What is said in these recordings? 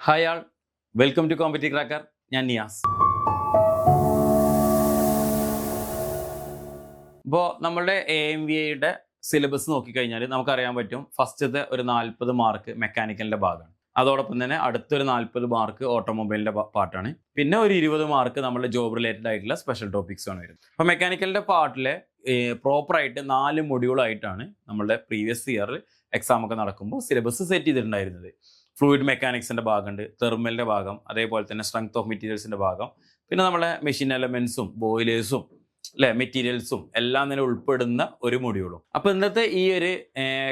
Hi all, welcome to competitive cracker. ഞാൻ നിയാസ്. ഇപ്പോൾ നമ്മളുടെ AMVAയുടെ സിലബസ് നോക്കിക്കഴിഞ്ഞാൽ നമുക്കറിയാൻ പറ്റും, ഫസ്റ്റത്തെ ഒരു 40 മാർക്ക് മെക്കാനിക്കലിൻ്റെ ഭാഗമാണ്. അതോടൊപ്പം തന്നെ അടുത്തൊരു 40 മാർക്ക് ഓട്ടോമൊബൈലിൻ്റെ പാർട്ടാണ്. പിന്നെ ഒരു 20 മാർക്ക് നമ്മുടെ ജോബ് റിലേറ്റഡ് ആയിട്ടുള്ള സ്പെഷ്യൽ ടോപ്പിക്സ് ആണ് വരുന്നത്. അപ്പോൾ മെക്കാനിക്കലിൻ്റെ പാർട്ടിലെ പ്രോപ്പറായിട്ട് 4 മൊഡ്യൂളായിട്ടാണ് നമ്മളുടെ പ്രീവിയസ് ഇയറിൽ എക്സാം ഒക്കെ നടക്കുമ്പോൾ സിലബസ് സെറ്റ് ചെയ്തിട്ടുണ്ടായിരുന്നത്. ഫ്ലൂയിഡ് മെക്കാനിക്സിൻ്റെ ഭാഗമുണ്ട്, തെർമലിൻ്റെ ഭാഗം, അതേപോലെ തന്നെ സ്ട്രെങ്ത് ഓഫ് മെറ്റീരിയൽസിൻ്റെ ഭാഗം, പിന്നെ നമ്മളെ മെഷീൻ എലമെൻസും ബോയിലേഴ്സും മെറ്റീരിയൽസും എല്ലാം തന്നെ ഉൾപ്പെടുന്ന ഒരു മൊഡ്യൂളും. അപ്പോൾ ഇന്നത്തെ ഈ ഒരു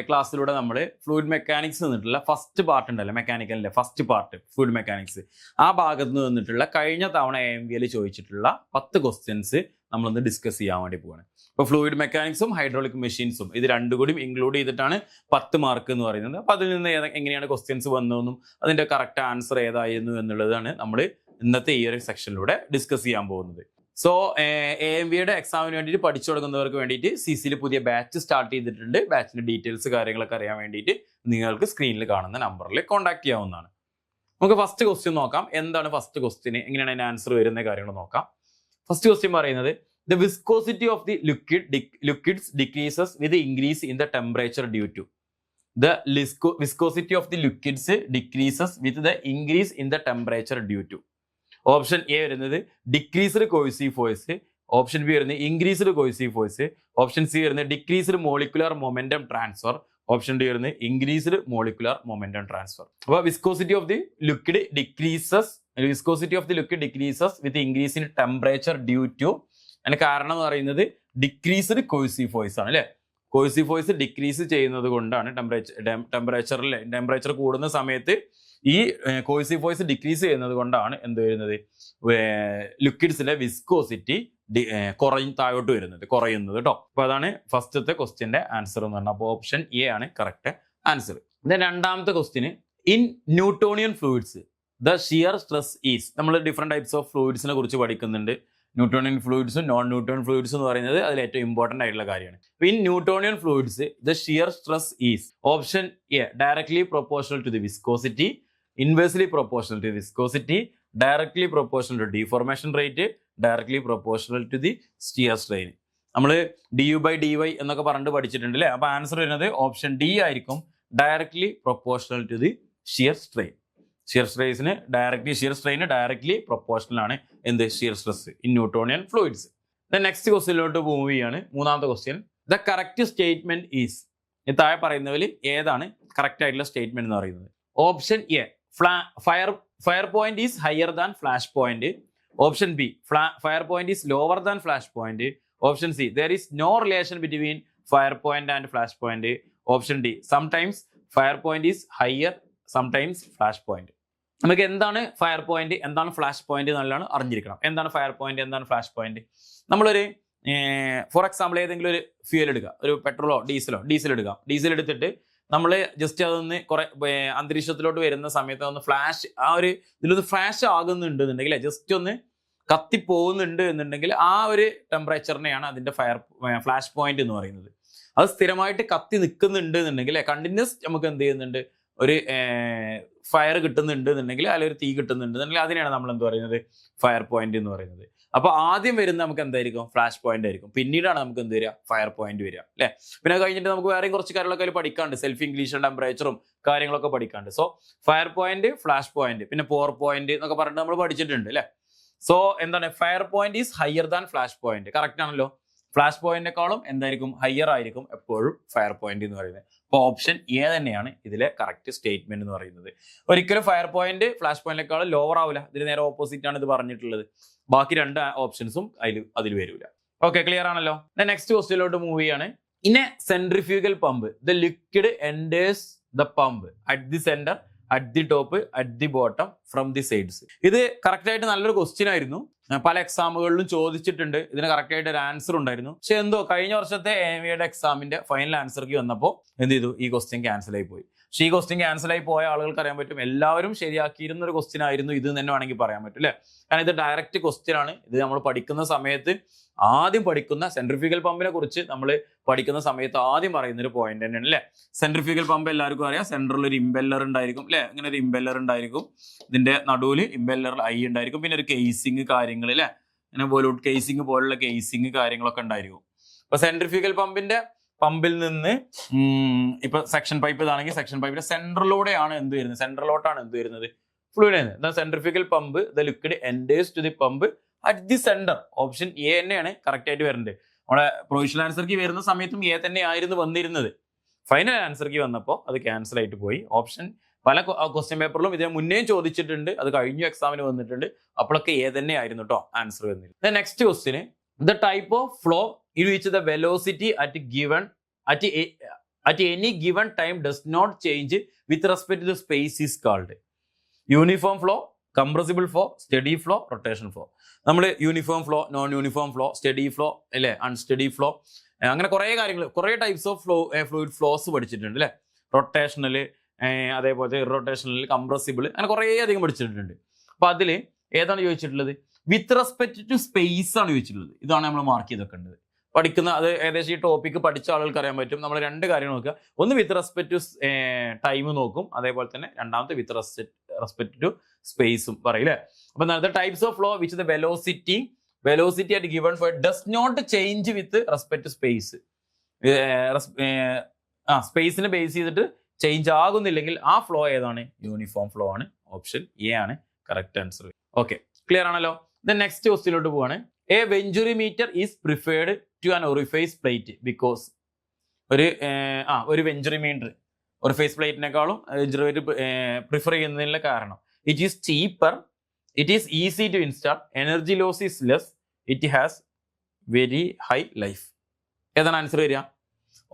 ക്ലാസ്സിലൂടെ നമ്മൾ ഫ്ലൂയിഡ് മെക്കാനിക്സ് നിന്നിട്ടുള്ള ഫസ്റ്റ് പാർട്ട് ഉണ്ടല്ലോ, മെക്കാനിക്കലിൻ്റെ ഫസ്റ്റ് പാർട്ട് ഫ്ലൂയിഡ് മെക്കാനിക്സ്, ആ ഭാഗത്ത് നിന്ന് നിന്നിട്ടുള്ള കഴിഞ്ഞ തവണ AMVAയിൽ ചോദിച്ചിട്ടുള്ള 10 ക്വസ്റ്റ്യൻസ് നമ്മളൊന്ന് ഡിസ്കസ് ചെയ്യാൻ വേണ്ടി പോവാണ്. ഇപ്പോൾ ഫ്ലൂയിഡ് മെക്കാനിക്സും ഹൈഡ്രോളിക് മെഷീൻസും ഇത് രണ്ടും കൂടി ഇൻക്ലൂഡ് ചെയ്തിട്ടാണ് 10 മാർക്ക് എന്ന് പറയുന്നത്. അപ്പോൾ അതിൽ നിന്ന് എങ്ങനെയാണ് ക്വസ്റ്റ്യൻസ് വന്നതെന്നും അതിൻ്റെ കറക്റ്റ് ആൻസർ ഏതായിരുന്നു എന്നുള്ളതാണ് നമ്മൾ ഇന്നത്തെ ഈ ഒരു സെക്ഷനിലൂടെ ഡിസ്കസ് ചെയ്യാൻ പോകുന്നത്. സോ AMVAയുടെ എക്സാമിന് വേണ്ടിയിട്ട് പഠിച്ചു തുടങ്ങുന്നവർക്ക് വേണ്ടിയിട്ട് CCയിൽ പുതിയ ബാച്ച് സ്റ്റാർട്ട് ചെയ്തിട്ടുണ്ട്. ബാച്ചിൻ്റെ ഡീറ്റെയിൽസ് കാര്യങ്ങളൊക്കെ അറിയാൻ വേണ്ടിയിട്ട് നിങ്ങൾക്ക് സ്ക്രീനിൽ കാണുന്ന നമ്പറിൽ കോൺടാക്ട് ചെയ്യാവുന്നതാണ്. നമുക്ക് ഫസ്റ്റ് ക്വസ്റ്റ്യൻ നോക്കാം. എന്താണ് ഫസ്റ്റ് ക്വസ്റ്റ്യൻ, എങ്ങനെയാണ് അതിന് ആൻസർ വരുന്ന കാര്യങ്ങൾ നോക്കാം. ഫസ്റ്റ് ക്വസ്റ്റ്യൻ പറയുന്നത്, the viscosity of the liquids decreases with the increase in the temperature due to. The viscosity of the liquids decreases with the increase in the temperature due to. Option A വരുന്നത് decreased cohesive force, option B വരുന്നത് increased cohesive force, option C വരുന്നത് decreased molecular momentum transfer, option D വരുന്നത് increased molecular momentum transfer. അപ്പോൾ viscosity of the liquid decreases with increase in temperature due to. അതിന് കാരണം എന്ന് പറയുന്നത് decreased cohesive force ആണ് അല്ലേ. കോഴ്സീവ് ഫോഴ്സ് ഡിക്രീസ് ചെയ്യുന്നത് കൊണ്ടാണ് ടെമ്പറേച്ചർ കൂടുന്ന സമയത്ത് ഈ കോഴ്സീവ് ഫോഴ്സ് ഡിക്രീസ് ചെയ്യുന്നത് കൊണ്ടാണ് എന്ത് വരുന്നത്, ലിക്വിഡ്സിലെ വിസ്കോസിറ്റി താഴോട്ട് വരുന്നത്, കുറയുന്നത് കേട്ടോ. അപ്പോൾ അതാണ് ഫസ്റ്റത്തെ ക്വസ്റ്റ്യന്റെ ആൻസർ എന്ന് പറഞ്ഞാൽ. അപ്പോൾ ഓപ്ഷൻ എ ആണ് കറക്റ്റ് ആൻസർ. രണ്ടാമത്തെ question, in Newtonian fluids the shear stress is. നമ്മൾ ഡിഫറെന്റ് ടൈപ്സ് ഓഫ് ഫ്ലൂയിഡ്സിനെ കുറിച്ച് പഠിക്കുന്നുണ്ട്. ന്യൂട്ടോണിയൻ ഫ്ലൂയിഡ്സും നോൺ ന്യൂട്ടോണിയൻ ഫ്ലൂയിഡ്സ് എന്ന് പറയുന്നത് അതിൽ ഏറ്റവും ഇമ്പോർട്ടൻ്റ് ആയിട്ടുള്ള കാര്യമാണ്. In Newtonian fluids the shear stress is. Option A directly proportional to the viscosity, inversely proportional to viscosity, directly proportional to deformation rate, directly proportional to the shear strain. നമ്മൾ du/dy എന്നൊക്കെ പറഞ്ഞിട്ട് പഠിച്ചിട്ടുണ്ട് അല്ലേ. അപ്പോൾ answer വരുന്നത് option D ആയിരിക്കും, directly proportional to the shear strain. Shear സ്ട്രെയിന് directly proportional ആണ് എന്ത്, shear stress in Newtonian fluids. Next ക്വസ്റ്റ്യനിലോട്ട് മൂവ് ചെയ്യാണ്. മൂന്നാമത്തെ question, the correct statement is. താഴെ പറയുന്നതിൽ ഏതാണ് കറക്റ്റ് ആയിട്ടുള്ള സ്റ്റേറ്റ്മെന്റ് എന്ന് പറയുന്നത്. Option A fire point is higher than flash point, option B fire point is lower than flash point, option C there is no relation between fire point and flash point, option D sometimes fire point is higher sometimes flash point. നമുക്ക് എന്താണ് fire point, എന്താണ് flash point എന്നുള്ളതാണ് അറിഞ്ഞിരിക്കണം. എന്താണ് fire point, എന്താണ് flash point. നമ്മളൊരു for example ഏതെങ്കിലും ഒരു ഫ്യൂൽ എടുക്കുക, ഒരു പെട്രോളോ ഡീസൽ എടുക്കാം. ഡീസൽ എടുത്തിട്ട് നമ്മൾ ജസ്റ്റ് അതൊന്ന് കുറെ അന്തരീക്ഷത്തിലോട്ട് വരുന്ന സമയത്ത് ഒന്ന് ഫ്ലാഷ്, ആ ഒരു ഇതിലൊന്ന് ഫ്ലാഷ് ആകുന്നുണ്ടെന്നുണ്ടെങ്കിൽ, ജസ്റ്റ് ഒന്ന് കത്തിപ്പോകുന്നുണ്ട് എന്നുണ്ടെങ്കിൽ ആ ഒരു ടെമ്പറേച്ചറിനെയാണ് അതിൻ്റെ ഫ്ലാഷ് പോയിന്റ് എന്ന് പറയുന്നത്. അത് സ്ഥിരമായിട്ട് കത്തി നിൽക്കുന്നുണ്ട് എന്നുണ്ടെങ്കിൽ, കണ്ടിന്യൂസ് നമുക്ക് എന്ത് ചെയ്യുന്നുണ്ട്, ഒരു ഫയർ കിട്ടുന്നുണ്ട് എന്നുണ്ടെങ്കിൽ, അല്ലെങ്കിൽ ഒരു തീ കിട്ടുന്നുണ്ട് എന്നുണ്ടെങ്കിൽ അതിനെയാണ് നമ്മൾ എന്ത് പറയുന്നത്, ഫയർ പോയിന്റ് എന്ന് പറയുന്നത്. അപ്പോൾ ആദ്യം വരുന്ന നമുക്ക് എന്തായിരിക്കും, ഫ്ലാഷ് പോയിന്റ് ആയിരിക്കും. പിന്നീടാണ് നമുക്ക് എന്ത് വരിക, ഫയർ പോയിന്റ് വരിക അല്ലേ. പിന്നെ കഴിഞ്ഞിട്ട് നമുക്ക് വേറെയും കുറച്ച് കാര്യങ്ങളൊക്കെ അതിൽ പഠിക്കാണ്ട്, സെൽഫ് ഇൻക്രീഷൻ ടെമ്പറേച്ചറും കാര്യങ്ങളൊക്കെ പഠിക്കാണ്ട്. So fire point, flash point, പിന്നെ പോർ പോയിന്റ് എന്നൊക്കെ പറഞ്ഞിട്ട് നമ്മൾ പഠിച്ചിട്ടുണ്ട് അല്ലേ. സോ എന്താണ്, fire point is higher than flash point. Correct ആണല്ലോ. ഫ്ലാഷ് പോയിന്റിനെക്കാളും എന്തായിരിക്കും, ഹയർ ആയിരിക്കും എപ്പോഴും ഫയർ പോയിന്റ് എന്ന് പറയുന്നത്. അപ്പോൾ ഓപ്ഷൻ എ തന്നെയാണ് ഇതിലെ കറക്റ്റ് സ്റ്റേറ്റ്മെന്റ് എന്ന് പറയുന്നത്. ഒരിക്കലും ഫയർ പോയിന്റ് ഫ്ലാഷ് പോയിന്റിനേക്കാളും ലോവർ ആവില്ല. ഇതിന് നേരെ ഓപ്പോസിറ്റ് ആണ് ഇത് പറഞ്ഞിട്ടുള്ളത്. ബാക്കി രണ്ട് ഓപ്ഷൻസും അതിൽ വരില്ല. ഓക്കെ, ക്ലിയർ ആണല്ലോ. നെക്സ്റ്റ് ക്വസ്റ്റ്യനിലോട്ട് മൂവ് ചെയ്യാണ്. In A centrifugal pump the liquid enters the pump at the centre, at the top, at the bottom, from the sides. ഇത് കറക്റ്റ് ആയിട്ട് നല്ലൊരു ക്വസ്റ്റ്യൻ ആയിരുന്നു. പല എക്സാമുകളിലും ചോദിച്ചിട്ടുണ്ട്. ഇതിന് കറക്റ്റ് ആയിട്ട് ഒരു ആൻസർ ഉണ്ടായിരുന്നു. പക്ഷെ എന്തോ കഴിഞ്ഞ വർഷത്തെ AMVAയുടെ എക്സാമിന്റെ ഫൈനൽ ആൻസർക്ക് വന്നപ്പോൾ എന്ത് ചെയ്തു, ഈ ക്വസ്റ്റ്യൻ ക്യാൻസൽ ആയി പോയി. പക്ഷേ ഈ ക്വസ്റ്റ്യൻ ക്യാൻസൽ ആയി പോയ ആളുകൾക്ക് അറിയാൻ പറ്റും എല്ലാവരും ശരിയാക്കിയിരുന്ന ഒരു ക്വസ്റ്റ്യൻ ആയിരുന്നു ഇത് തന്നെ വേണമെങ്കിൽ പറയാൻ പറ്റും അല്ലേ. കാരണം ഇത് ഡയറക്റ്റ് ക്വസ്റ്റ്യൻ ആണ്. ഇത് നമ്മൾ പഠിക്കുന്ന സമയത്ത് ആദ്യം പഠിക്കുന്ന സെൻട്രിഫ്യൂഗൽ പമ്പിനെ കുറിച്ച് നമ്മൾ പഠിക്കുന്ന സമയത്ത് ആദ്യം പറയുന്ന ഒരു പോയിന്റ് തന്നെയാണ് അല്ലേ. സെൻട്രിഫ്യൂഗൽ പമ്പ് എല്ലാവർക്കും അറിയാം. സെൻട്രൽ ഒരു ഇമ്പെല്ലർ ഉണ്ടായിരിക്കും അല്ലെ, ഇങ്ങനെ ഒരു ഇമ്പെല്ലർ ഉണ്ടായിരിക്കും. ഇതിന്റെ നടുവിൽ ഇമ്പെല്ലറിൽ ഐ ഉണ്ടായിരിക്കും. പിന്നെ ഒരു കേസിങ് കാര്യങ്ങൾ അല്ലെ, ഇങ്ങനെ ബോലൂട്ട് കേസിങ് പോലുള്ള കേസിങ് കാര്യങ്ങളൊക്കെ ഉണ്ടായിരിക്കും. അപ്പൊ സെൻട്രിഫ്യൂഗൽ പമ്പിൽ നിന്ന് ഇപ്പൊ സെക്ഷൻ പൈപ്പ് ഇതാണെങ്കിൽ സെക്ഷൻ പൈപ്പിന്റെ സെൻട്രലോടെയാണ് എന്ത് വരുന്നത്, സെൻട്രലോട്ടാണ് എന്ത് വരുന്നത്, ഫ്ലൂയിഡ് വരുന്നത്. Centrifugal pump the liquid enters to the pump at the centre. Option A തന്നെയാണ് കറക്റ്റ് ആയിട്ട് വരുന്നത്. നമ്മുടെ പ്രൊവിഷണൽ ആൻസർക്ക് വരുന്ന സമയത്തും എ തന്നെ ആയിരുന്നു വന്നിരുന്നത്. ഫൈനൽ ആൻസർക്ക് വന്നപ്പോൾ അത് ക്യാൻസൽ ആയിട്ട് പോയി. ഓപ്ഷൻ പല ക്വസ്റ്റ്യൻ പേപ്പറിലും ഇതിന് മുന്നേയും ചോദിച്ചിട്ടുണ്ട്, അത് കഴിഞ്ഞു എക്സാമിന് വന്നിട്ടുണ്ട്. അപ്പോഴൊക്കെ എ തന്നെ ആയിരുന്നു കേട്ടോ ആൻസർ വന്നിരുന്നത്. Next question the type of flow in which the velocity at any given time does not change with respect to the space is called uniform flow, compressible flow, steady flow, rotation flow. നമ്മൾ uniform flow, non uniform flow, study flow അല്ലേ, unsteady flow, അങ്ങനെ കുറേ കാര്യങ്ങൾ, കുറേ types of fluid flows പഠിച്ചിട്ടുണ്ട് അല്ലേ. Rotational, അതേപോലെ irrotational, compressible, അങ്ങനെ കുറേ അധികം പഠിച്ചിട്ടുണ്ട്. അപ്പൊ അതിൽ ഏതാണ് ചോദിച്ചിട്ടുള്ളത്, വിത്ത് റെസ്പെക്ട് ടു സ്പേസ് ആണ് ചോദിച്ചിട്ടുള്ളത്. ഇതാണ് നമ്മൾ മാർക്ക് ചെയ്ത് വെക്കേണ്ടത്. പഠിക്കുന്ന അത് ഏകദേശം ഈ ടോപ്പിക്ക് പഠിച്ച ആളുകൾക്ക് അറിയാൻ പറ്റും. നമ്മൾ രണ്ട് കാര്യം നോക്കുക. ഒന്ന് വിത്ത് റെസ്പെക്ട് ടു ടൈം നോക്കും, അതേപോലെ തന്നെ രണ്ടാമത്തെ വിത്ത് റെസ്പെക്ട് ടു സ്പേസും പറയില്ലേ. അപ്പൊ the types of flow which the velocity at given for does not change with respect to space. സ്പേസിനെ ബേസ് ചെയ്തിട്ട് ചേഞ്ച് ആകുന്നില്ലെങ്കിൽ ആ ഫ്ലോ ഏതാണ്, യൂണിഫോം ഫ്ലോ ആണ്. ഓപ്ഷൻ എ ആണ് കറക്റ്റ് ആൻസർ. ഓക്കെ, ക്ലിയർ ആണല്ലോ. നെക്സ്റ്റ് ക്വസ്റ്റ്യനിലോട്ട് പോവാണ്. A venturimeter is preferred to an orifice plate because ഒരു വെഞ്ചുറിമീറ്റർ ഒറിഫൈസ് പ്ലേറ്റിനേക്കാളും വെഞ്ചുറിമീറ്റർ പ്രിഫർ ചെയ്യുന്നതിനുള്ള കാരണം it is cheaper, it is easy to install, energy loss is less, it has very high life. ഏതാണ് answer വരിക?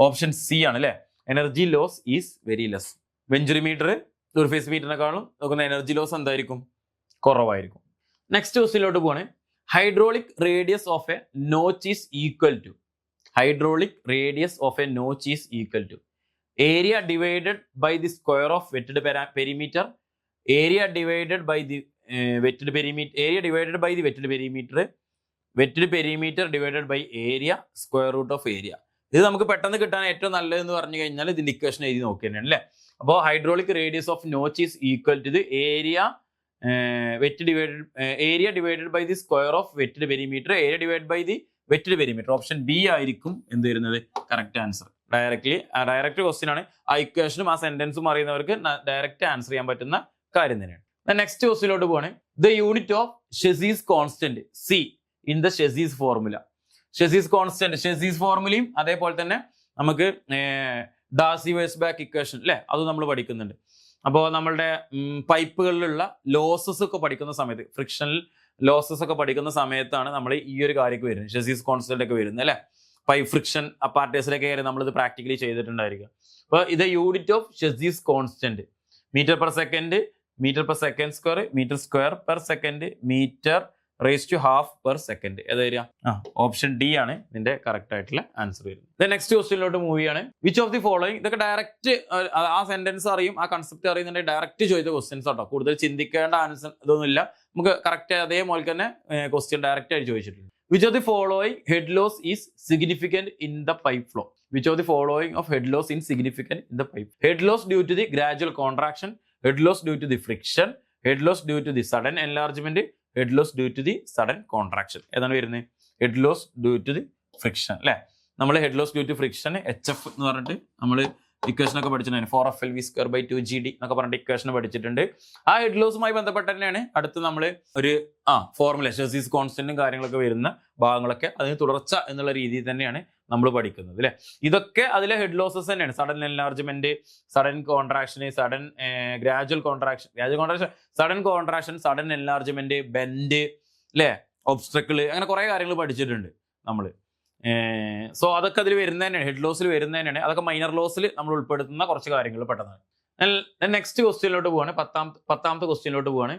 Option C ആണ് അല്ലേ. Energy loss is very less. Venturimeter orifice മീറ്ററിനേക്കാളും നോക്കുന്ന energy loss എന്തായിരിക്കും, കുറവായിരിക്കും. നെക്സ്റ്റ് ക്വസ്റ്റ്യനിലോട്ട് പോവാണ്. Hydraulic radius of a notch is equal to, hydraulic radius of a notch is equal to area divided by the square of wetted perimeter, area divided by the wetted perimeter, area divided by the wetted perimeter divided by area square root of area. ഇത് നമുക്ക് പെട്ടെന്ന് കിട്ടാൻ ഏറ്റവും നല്ലതെന്ന് പറഞ്ഞു കഴിഞ്ഞാൽ ഇതിന്റെ equation എഴുതി നോക്കിയാണ് അല്ലേ. അപ്പോൾ hydraulic radius of notch is equal to the area area divided by the square of wetted perimeter, area divide by the wetted perimeter. Option B ആയിരിക്കും എന്ത് വരുന്നത്, കറക്റ്റ് ആൻസർ. ഡയറക്റ്റ് ക്വസ്റ്റ്യൻ ആണ്. ആ ഇക്വേഷനും ആ സെന്റൻസും അറിയുന്നവർക്ക് ഡയറക്റ്റ് ആൻസർ ചെയ്യാൻ പറ്റുന്ന കാര്യം തന്നെയാണ്. നെക്സ്റ്റ് ക്വസ്റ്റ്യനിലോട്ട് പോവാണ്. The unit of Chezy's constant C in the Chezy's formula. Chezy's constant, Chezy's ഫോർമുലയും അതേപോലെ തന്നെ നമുക്ക് ഡാസി വെയ്സ്ബാക്ക് ഇക്വേഷൻ അല്ലെ, അത് നമ്മൾ പഠിക്കുന്നുണ്ട്. അപ്പോൾ നമ്മളുടെ പൈപ്പുകളിലുള്ള ലോസസ് ഒക്കെ പഠിക്കുന്ന സമയത്ത്, ഫ്രിക്ഷണൽ ലോസസ് ഒക്കെ പഠിക്കുന്ന സമയത്താണ് നമ്മൾ ഈ ഒരു കാര്യമൊക്കെ വരുന്നത്, ഷെസീസ് കോൺസ്റ്റന്റ് ഒക്കെ വരുന്നത് അല്ലെ. പൈപ്പ് ഫ്രിക്ഷൻ അപ്പാർട്ടേഴ്സിലൊക്കെ കയറി നമ്മളിത് പ്രാക്ടിക്കലി ചെയ്തിട്ടുണ്ടായിരിക്കും. അപ്പോൾ ഇത് unit of Chezy's constant metre per second, metre per second square, metre square per second, metre raise to half per second. ഏത് വരിക? ഓപ്ഷൻ ഡി ആണ് ഇതിന്റെ കറക്റ്റ് ആയിട്ടുള്ള ആൻസർ വരുന്നത്. നെക്സ്റ്റ് ക്വസ്റ്റ്യനിലോട്ട് മൂവ് ചെയ്യാണ്. വിച്ച് ഓഫ് ദി ഫോളോയിങ്, ഇതൊക്കെ direct ആ സെന്റൻസ് അറിയും, ആ കൺസെപ്റ്റ് അറിയുന്നുണ്ടെങ്കിൽ ഡയറക്റ്റ് ചോദിച്ച ക്വസ്റ്റ്യൻസ് ആട്ടോ. കൂടുതൽ ചിന്തിക്കേണ്ട ആൻസർ ഇതൊന്നുമില്ല, നമുക്ക് കറക്റ്റ് അതേപോലെ തന്നെ ക്വസ്റ്റ്യൻ ഡയറക്റ്റ് ആയിട്ട് ചോദിച്ചിട്ടുണ്ട്. Which of the following head loss is significant in the pipe flow. Which of the following of head loss in significant in the pipe. Head loss due to the gradual contraction, head loss due to the friction, head loss due to the sudden enlargement, head loss due to the sudden contraction. ഏതാണ് വരുന്നത്? Head loss due to the friction അല്ലെ. നമ്മൾ head loss due to friction HF എന്ന് പറഞ്ഞിട്ട് നമ്മൾ equation ഒക്കെ പഠിച്ചിട്ടുണ്ട്. 4FLV²/2GD എന്നൊക്കെ പറഞ്ഞിട്ട് ഇക്വേഷൻ പഠിച്ചിട്ടുണ്ട്. ആ ഹെഡ് ലോസുമായി ബന്ധപ്പെട്ട് തന്നെയാണ് അടുത്ത് നമ്മൾ ഒരു ഫോർമുല ഷെസീസ് കോൺസ്റ്റന്റും കാര്യങ്ങളൊക്കെ വരുന്ന ഭാഗങ്ങളൊക്കെ അതിന് തുടർച്ച എന്നുള്ള രീതിയിൽ തന്നെയാണ് നമ്മൾ പഠിക്കുന്നത് അല്ലെ. ഇതൊക്കെ അതിലെ ഹെഡ് ലോസസ് തന്നെയാണ്. Sudden enlargement, sudden contraction, sudden gradual contraction, sudden contraction, sudden enlargement, bend അല്ലെ, ഒബ്സ്ട്രക്കിൾ, അങ്ങനെ കുറെ കാര്യങ്ങൾ പഠിച്ചിട്ടുണ്ട് നമ്മൾ. സോ അതൊക്കെ അതിൽ വരുന്ന തന്നെയാണ്, ഹെഡ് ലോസിൽ വരുന്ന തന്നെയാണ്. അതൊക്കെ മൈനർ ലോസിൽ നമ്മൾ ഉൾപ്പെടുത്തുന്ന കുറച്ച് കാര്യങ്ങൾ പെട്ടെന്നാണ്. നെക്സ്റ്റ് ക്വസ്റ്റ്യനിലോട്ട് പോവാണ്. പത്താമത്തെ ക്വസ്റ്റ്യനിലോട്ട് പോവാണ്.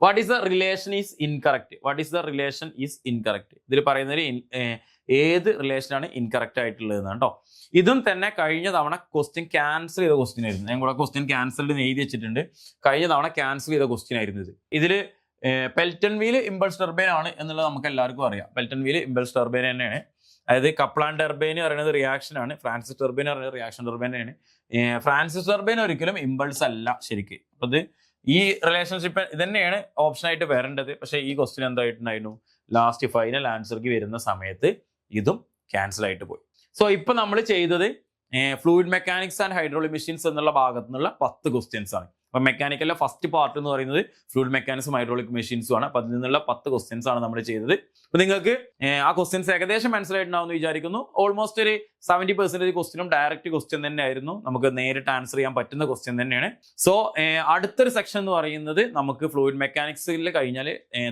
What is the relation is incorrect. What is the relation is incorrect. ഇതിൽ പറയുന്നത് ഏത് റിലേഷനാണ് ഇൻകറക്റ്റ് ആയിട്ടുള്ളത് കേട്ടോ. ഇതും തന്നെ കഴിഞ്ഞ തവണ ക്വസ്റ്റ്യൻ ക്യാൻസൽ ചെയ്ത ക്വസ്റ്റ്യൻ ആയിരുന്നു. ഞാൻ കൂടെ ക്വസ്റ്റ്യൻ ക്യാൻസൽഡ് എഴുതി വെച്ചിട്ടുണ്ട്. കഴിഞ്ഞ തവണ ക്യാൻസൽ ചെയ്ത ക്വസ്റ്റ്യൻ ആയിരുന്നു ഇത്. ഇതിൽ പെൽറ്റൺ വീൽ ഇമ്പൾസ് ടർബൈൻ ആണ് എന്നുള്ളത് നമുക്ക് എല്ലാവർക്കും അറിയാം. പെൽറ്റൺ വീൽ ഇമ്പൾസ് ടർബൈൻ തന്നെയാണ്. അതായത് കപ്ലാൻ ടർബൈൻ പറയുന്നത് റിയാക്ഷൻ ആണ്, ഫ്രാൻസിസ് ടർബൈൻ പറയുന്നത് റിയാക്ഷൻ ടർബൈൻ ആണ്. ഫ്രാൻസിസ് ടർബൈൻ ഒരിക്കലും ഇമ്പൾസ് അല്ല ശരിക്കും. അപ്പൊ ഇത് ഈ റിലേഷൻഷിപ്പ് ഇത് തന്നെയാണ് ഓപ്ഷൻ ആയിട്ട് വരേണ്ടത്. പക്ഷേ ഈ ക്വസ്റ്റ്യൻ എന്തായിട്ടുണ്ടായിരുന്നു, ലാസ്റ്റ് ഫൈനൽ ആൻസർക്ക് വരുന്ന സമയത്ത് ഇതും ക്യാൻസൽ ആയിട്ട് പോയി. സോ ഇപ്പൊ നമ്മൾ ചെയ്തത് fluid mechanics and hydraulic machines എന്നുള്ള ഭാഗത്തു നിന്നുള്ള 10 ക്വസ്റ്റ്യൻസ് ആണ്. അപ്പൊ മെക്കാനിക്കലിലെ ഫസ്റ്റ് പാർട്ട് എന്ന് പറയുന്നത് ഫ്ലൂയിഡ് മെക്കാനിക്സും ഹൈഡ്രോളിക് മെഷീൻസും ആണ്. അപ്പൊ അതിൽ നിന്നുള്ള 10 ക്വസ്റ്റ്യൻസ് ആണ് നമ്മൾ ചെയ്തത്. അപ്പൊ നിങ്ങൾക്ക് ആ ക്വസ്റ്റ്യൻസ് ഏകദേശം മനസ്സിലായിട്ടുണ്ടാവുമെന്ന് വിചാരിക്കുന്നു. ഓൾമോസ്റ്റ് ഒരു 70% ക്വസ്റ്റ്യനും ഡയറക്റ്റ് ക്വസ്റ്റ്യൻ തന്നെയായിരുന്നു. നമുക്ക് നേരിട്ട് ആൻസർ ചെയ്യാൻ പറ്റുന്ന ക്വസ്റ്റ്യൻ തന്നെയാണ്. സോ അടുത്തൊരു സെക്ഷൻ എന്ന് പറയുന്നത് നമുക്ക് ഫ്ലൂയിഡ് മെക്കാനിക്സിൽ കഴിഞ്ഞാൽ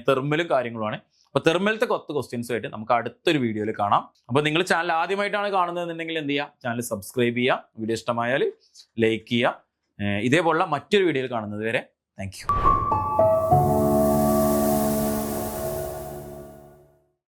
തെർമലും കാര്യങ്ങളുമാണ്. അപ്പൊ തെർമലത്തെ 10 ക്വസ്റ്റ്യൻസ് ആയിട്ട് നമുക്ക് അടുത്തൊരു വീഡിയോയിൽ കാണാം. അപ്പൊ നിങ്ങൾ ചാനൽ ആദ്യമായിട്ടാണ് കാണുന്നതെന്നുണ്ടെങ്കിൽ എന്ത് ചെയ്യുക, ചാനൽ സബ്സ്ക്രൈബ് ചെയ്യുക, വീഡിയോ ഇഷ്ടമായാൽ ലൈക്ക് ചെയ്യുക. ഇതേപോലുള്ള മറ്റൊരു വീഡിയോയിൽ കാണുന്നത് വരെ താങ്ക് യു.